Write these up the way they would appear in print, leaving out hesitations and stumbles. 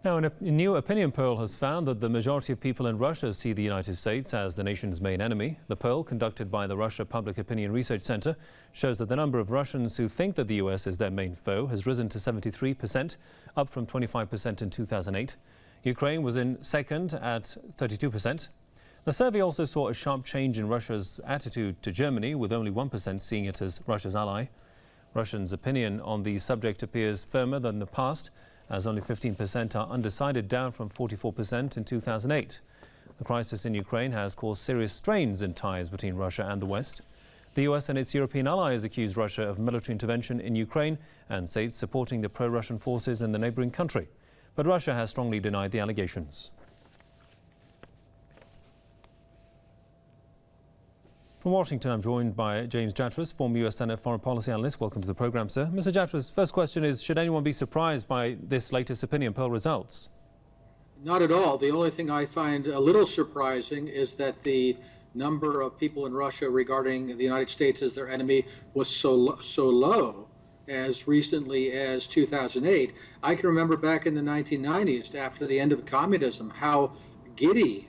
Now, a new opinion poll has found that the majority of people in Russia see the United States as the nation's main enemy. The poll, conducted by the Russia Public Opinion Research Center, shows that the number of Russians who think that the U.S. is their main foe has risen to 73%, up from 25% in 2008. Ukraine was in second at 32%. The survey also saw a sharp change in Russia's attitude to Germany, with only 1% seeing it as Russia's ally. Russians' opinion on the subject appears firmer than the past, as only 15% are undecided, down from 44% in 2008. The crisis in Ukraine has caused serious strains in ties between Russia and the West. The US and its European allies accuse Russia of military intervention in Ukraine and say it's supporting the pro-Russian forces in the neighboring country. But Russia has strongly denied the allegations. From Washington, I'm joined by James Jatras, former US Senate foreign policy analyst. Welcome to the program, sir. Mr. Jatras, first question is, should anyone be surprised by this latest opinion poll results? Not at all. The only thing I find a little surprising is that the number of people in Russia regarding the United States as their enemy was so low as recently as 2008. I can remember back in the 1990s, after the end of communism, how giddy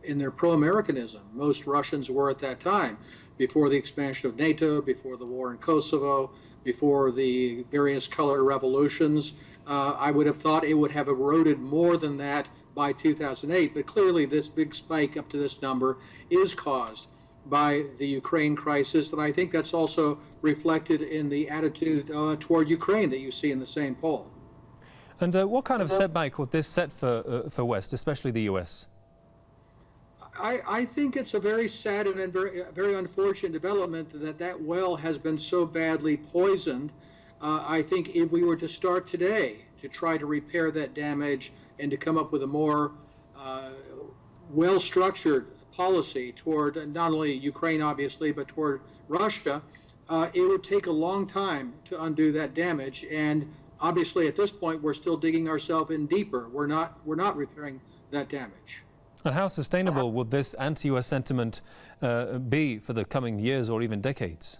in their pro-Americanism most Russians were at that time, before the expansion of NATO, before the war in Kosovo, before the various color revolutions. I would have thought it would have eroded more than that by 2008, but clearly this big spike up to this number is caused by the Ukraine crisis, and I think that's also reflected in the attitude toward Ukraine that you see in the same poll. And what kind of setback would this set for West, especially the US? I think it's a very sad and very unfortunate development that well has been so badly poisoned. I think if we were to start today to try to repair that damage and to come up with a more well-structured policy toward not only Ukraine, obviously, but toward Russia, it would take a long time to undo that damage. And obviously, at this point, we're still digging ourselves in deeper. We're not repairing that damage. And how sustainable would this anti-US sentiment be for the coming years or even decades?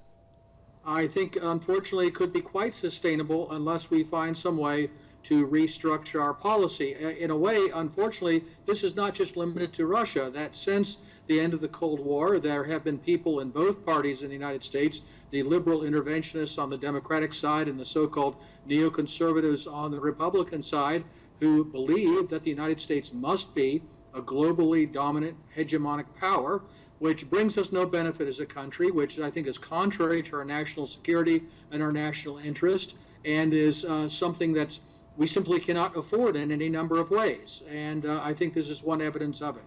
I think, unfortunately, it could be quite sustainable unless we find some way to restructure our policy. In a way, unfortunately, this is not just limited to Russia. That since the end of the Cold War, there have been people in both parties in the United States, the liberal interventionists on the Democratic side and the so-called neoconservatives on the Republican side, who believe that the United States must be a globally dominant hegemonic power, which brings us no benefit as a country, which I think is contrary to our national security and our national interest, and is something that we simply cannot afford in any number of ways. And I think this is one evidence of it.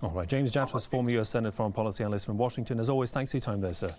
All right, James Jatras, former US Senate foreign policy analyst from Washington. As always, thanks for your time there, sir.